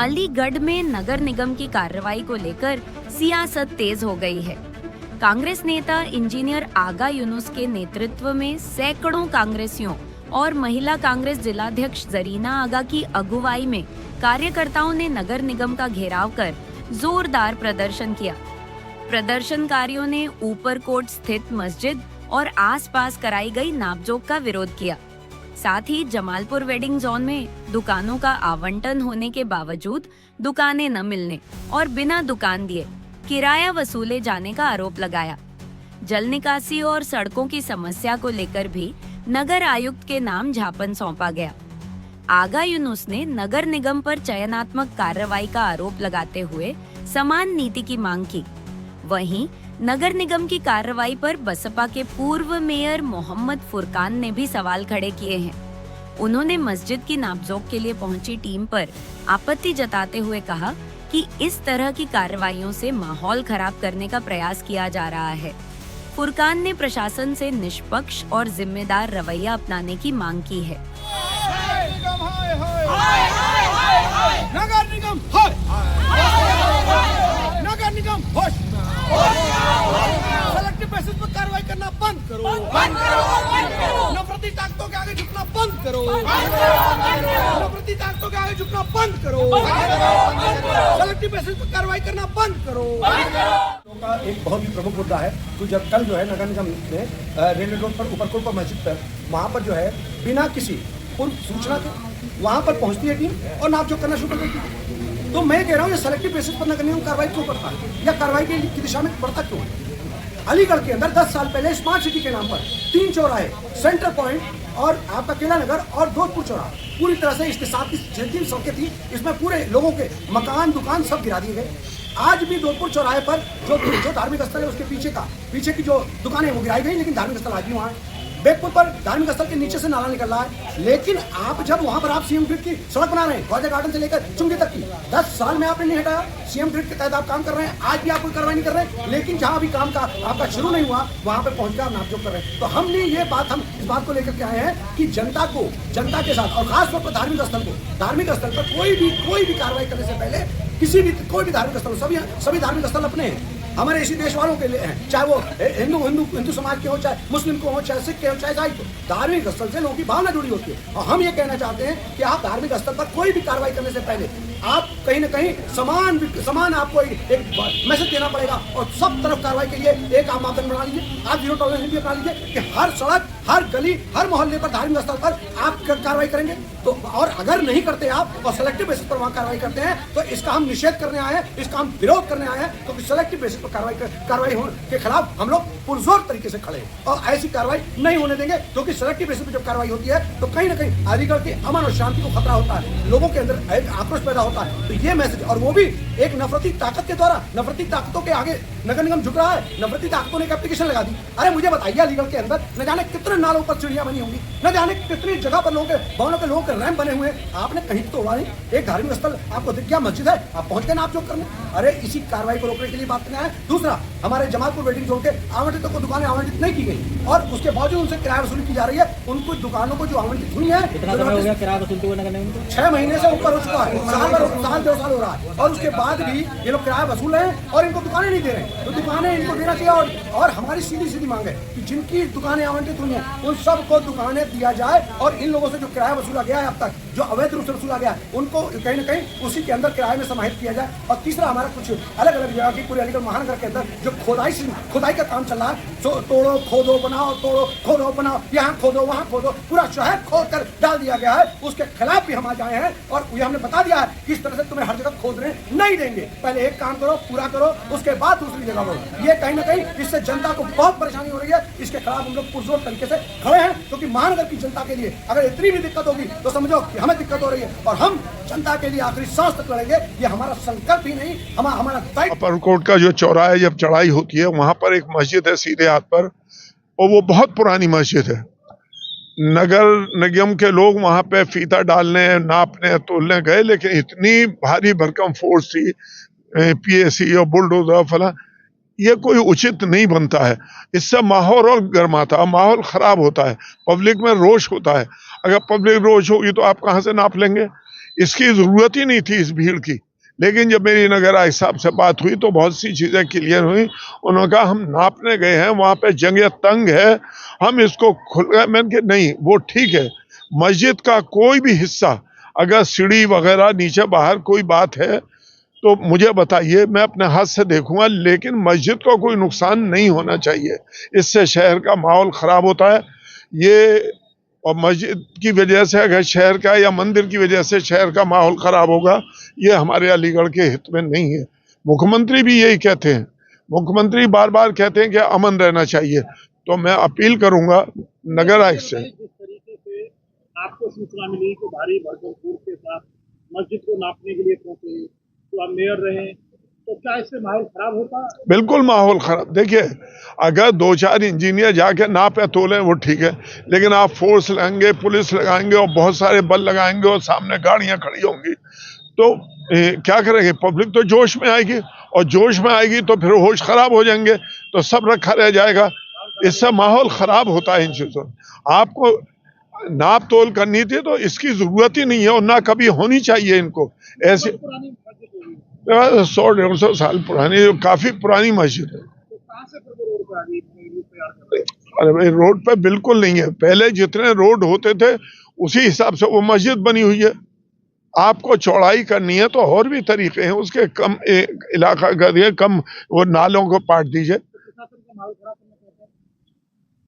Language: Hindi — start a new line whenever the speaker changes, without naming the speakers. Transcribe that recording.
अलीगढ़ में नगर निगम की कार्रवाई को लेकर सियासत तेज हो गई है। कांग्रेस नेता इंजीनियर आगा यूनुस के नेतृत्व में सैकड़ों कांग्रेसियों और महिला कांग्रेस जिलाध्यक्ष जरीना आगा की अगुवाई में कार्यकर्ताओं ने नगर निगम का घेराव कर जोरदार प्रदर्शन किया। प्रदर्शनकारियों ने ऊपरकोट स्थित मस्जिद और आसपास कराई गई नापजोक का विरोध किया। साथ ही जमालपुर वेडिंग जोन में दुकानों का आवंटन होने के बावजूद दुकानें न मिलने और बिना दुकान दिए किराया वसूले जाने का आरोप लगाया। जल निकासी और सड़कों की समस्या को लेकर भी नगर आयुक्त के नाम ज्ञापन सौंपा गया। आगा यूनुस ने नगर निगम पर चयनात्मक कार्रवाई का आरोप लगाते हुए समान नीति की मांग की। वहीं नगर निगम की कार्रवाई पर बसपा के पूर्व मेयर मोहम्मद फुरकान ने भी सवाल खड़े किए हैं। उन्होंने मस्जिद की नापजोक के लिए पहुंची टीम पर आपत्ति जताते हुए कहा कि इस तरह की कार्रवाइयों से माहौल खराब करने का प्रयास किया जा रहा है। फुरकान ने प्रशासन से निष्पक्ष और जिम्मेदार रवैया अपनाने की मांग की है।
नगर निगम सेलेक्टिव बेसिस पर कार्रवाई करना बंद करो। नफरती ताकतों के आगे झुकना बंद करो। नफरती ताकतों के आगे झुकना बंद करो। सेलेक्टिव बेसिस पर कार्रवाई करना बंद करो। का एक बहुत ही प्रमुख मुद्दा है तो जब कल जो है नगर निगम ने रेलवे रोड पर ऊपरकोट पर मस्जिद पर वहाँ पर जो है बिना किसी पूर्व सूचना के वहाँ पर पहुँचती है टीम और नापजोक करना शुरू कर देती है। तो मैं कह रहा हूँ ये सेलेक्टिव बेसिस पर नगर निगम कार्रवाई क्यों करता है या कार्रवाई की दिशा में बढ़ता क्यों है? अलीगढ़ के अंदर 10 साल पहले स्मार्ट सिटी के नाम पर 3 चौराहे, सेंटर पॉइंट और आपका केला नगर और जोधपुर चौराहा पूरी तरह से इसके साथ जितनी सड़कें थी इसमें पूरे लोगों के मकान दुकान सब गिरा दिए गए। आज भी जोधपुर चौराहे पर जो धार्मिक स्थल है उसके पीछे की जो दुकानें वो गिराई गई, लेकिन धार्मिक स्थल आज भी वहाँ है। बेगपुर पर धार्मिक स्थल के नीचे से नाला निकल रहा है, लेकिन आप जब वहां पर आप सीएम ग्रिड की सड़क बना रहे हैं ख्वाजा गार्डन से लेकर चुंगी तक की 10 साल में आपने नहीं हटाया। सीएम ग्रिड के तहत आप काम कर रहे हैं, आज भी आप कोई कार्रवाई नहीं कर रहे, लेकिन जहां भी काम का आपका शुरू नहीं हुआ वहां पर पहुंचकर आप नापजोक कर रहे हैं। तो हमने ये बात हम इस बात को लेकर के आए हैं कि जनता के साथ और खासतौर पर धार्मिक स्थल पर कोई भी कार्रवाई करने से पहले कोई भी धार्मिक स्थल सभी धार्मिक स्थल अपने हैं, हमारे इसी देश वालों के लिए हैं, चाहे वो हिंदू समाज के हो, चाहे मुस्लिम को हो, चाहे सिख के हो, चाहे ईसाई को। धार्मिक स्थल से लोगों की भावना जुड़ी होती है और हम ये कहना चाहते हैं कि आप धार्मिक स्थल पर कोई भी कार्रवाई करने से पहले आप कहीं न कहीं समान आपको एक मैसेज देना पड़ेगा और सब तरफ कार्रवाई के लिए एक आप मापदंड बना लीजिए। आप जीरो टॉलरेंस भी अपना लीजिए कि हर सड़क, हर गली, हर मोहल्ले पर धार्मिक स्थल पर आप कार्रवाई करेंगे। तो और अगर नहीं करते आप और सेलेक्टिव बेसिस पर वहाँ कार्रवाई करते हैं तो इसका हम निषेध करने आए हैं, इसका हम विरोध करने आए हैं। तो सेलेक्टिव बेसिस पर कार्रवाई के खिलाफ हम लोग पुरजोर तरीके से खड़े हैं और ऐसी कार्रवाई नहीं होने देंगे, क्योंकि सेलेक्टिव बेसिस पर जब कार्रवाई होती है तो कहीं ना कहीं अलीगढ़ की अमन और शांति को खतरा होता है, लोगों के अंदर एक आक्रोश पैदा होता है। तो ये मैसेज, और वो भी एक नफरती ताकत के द्वारा, नफरती ताकतों के आगे नगर निगम झुक रहा है। नफरती ताकतों ने एक एप्लीकेशन लगा दी। अरे मुझे बताइए, अलीगढ़ के अंदर न जाने कितने नालों पर चिड़िया बनी होंगी, न जाने कितनी जगह पर लोगों के रैंप बने हुए हैं, आपने कहीं तोड़ा नहीं। एक धार्मिक स्थल आपको दिख गया, मस्जिद है, आप पहुंच गए नापजोक करने। अरे इसी कार्रवाई को रोकने के लिए बात करना है। दूसरा, हमारे जमालपुर वेडिंग जोन के आवंटितों को दुकानें आवंटित नहीं की गई और उसके बावजूद उनसे किराया वसूली की जा रही है। उनको दुकानों को जो आवंटित हुई है, 6 महीने से ऊपर हो चुका है, साल 2 साल हो रहा है और उसके बाद भी ये लोग किराया वसूल रहे हैं और इनको दुकानें नहीं दे रहे हैं। तो दुकानें इनको देना चाहिए और हमारी सीधी मांग है कि जिनकी दुकानें आवंटित हुई हैं उन सबको दुकानें दिया जाए और इन लोगों से जो किराया वसूला गया है अब तक, जो अवैध रूप से वसूला गया है, उनको कहीं न कहीं उसी के अंदर किराए में समाहित किया जाए। और तीसरा, हमारा कुछ अलग अलग जगह की पूरे अलीगढ़ महानगर के अंदर जो खुदाई का काम चल रहा है, तोड़ो खोदो बनाओ, तोड़ो खोदो बनाओ, यहाँ खोदो वहाँ खोदो, पूरा शहर खोद कर डाल दिया गया है। उसके खिलाफ भी हम आज आए हैं और ये हमने बता दिया है कि इस तरह से तुम्हें हर जगह खोदने नहीं देंगे। पहले एक काम करो, पूरा करो, उसके बाद दूसरी जगह बढ़ो। ये कहीं ना कहीं इससे जनता को बहुत परेशानी हो रही है। इसके खिलाफ हम लोग पुरजोर तरीके से खड़े हैं, क्योंकि महानगर की जनता के लिए अगर इतनी भी दिक्कत होगी तो समझो कि हमें दिक्कत हो रही है और हम जनता के लिए आखिरी सांस तक लड़ेंगे। ये हमारा संकल्प ही नहीं, हमारा दायित्व।
ऊपरकोट का जो चौराहा जब चढ़ाई होती है वहां पर एक मस्जिद है सीधे हाथ पर, और वो बहुत पुरानी मस्जिद है। नगर निगम के लोग वहां पे फीता डालने, नापने, तोलने गए, लेकिन इतनी भारी भरकम फोर्स थी, पीएसी और बुलडोजर फला, ये कोई उचित नहीं बनता है। इससे माहौल और गर्माता, माहौल खराब होता है, पब्लिक में रोष होता है। अगर पब्लिक रोष होगी तो आप कहाँ से नाप लेंगे? इसकी जरूरत ही नहीं थी इस भीड़ की। लेकिन जब मेरी नगर आयुक्त साहब से बात हुई तो बहुत सी चीजें क्लियर हुई। उन्होंने कहा हम नापने गए हैं, वहां पे जगह तंग है, हम इसको मैंने कहा नहीं वो ठीक है, मस्जिद का कोई भी हिस्सा अगर सीढ़ी वगैरह नीचे बाहर कोई बात है तो मुझे बताइए, मैं अपने हाथ से देखूंगा, लेकिन मस्जिद को कोई नुकसान नहीं होना चाहिए। इससे शहर का माहौल खराब होता है ये, और मस्जिद की वजह से अगर शहर का या मंदिर की वजह से शहर का माहौल खराब होगा, ये हमारे अलीगढ़ के हित में नहीं है। मुख्यमंत्री भी यही कहते हैं, मुख्यमंत्री बार बार कहते हैं कि अमन रहना चाहिए। तो मैं अपील करूंगा नगर आयुक्त से,
जिस तरीके से आपको सूचना मिली कि भारी भरपूर के साथ मस्जिद को नापने के लिए पहुंचे, तो आप मेयर रहे, तो क्या इससे माहौल खराब होता?
बिल्कुल माहौल खराब। देखिए अगर 2-4 इंजीनियर जाके नापे तोले वो ठीक है, लेकिन आप फोर्स लगाएंगे, पुलिस लगाएंगे और बहुत सारे बल लगाएंगे और सामने गाड़ियां खड़ी होंगी तो क्या करेंगे? पब्लिक तो जोश में आएगी, और जोश में आएगी तो फिर होश खराब हो जाएंगे, तो सब रखा रह जाएगा। इससे माहौल खराब होता है इन चीजों। आपको नाप तोल करनी थी तो इसकी जरूरत ही नहीं है, और ना कभी होनी चाहिए इनको ऐसे।
पुरानी मस्जिद होगी,
100-150 साल पुरानी, काफी पुरानी मस्जिद है।
तो कहाँ से फिर वो रोड पर आ गई, रोड तैयार कर रहे हैं?
अरे भाई रोड पे बिल्कुल नहीं है, पहले जितने रोड होते थे उसी हिसाब से वो मस्जिद बनी हुई है। आपको चौड़ाई करनी है तो और भी तरीके हैं, उसके कम इलाका करिए, कम वो नालों को पाट दीजिए।
प्रशासन का माहौल खराब करना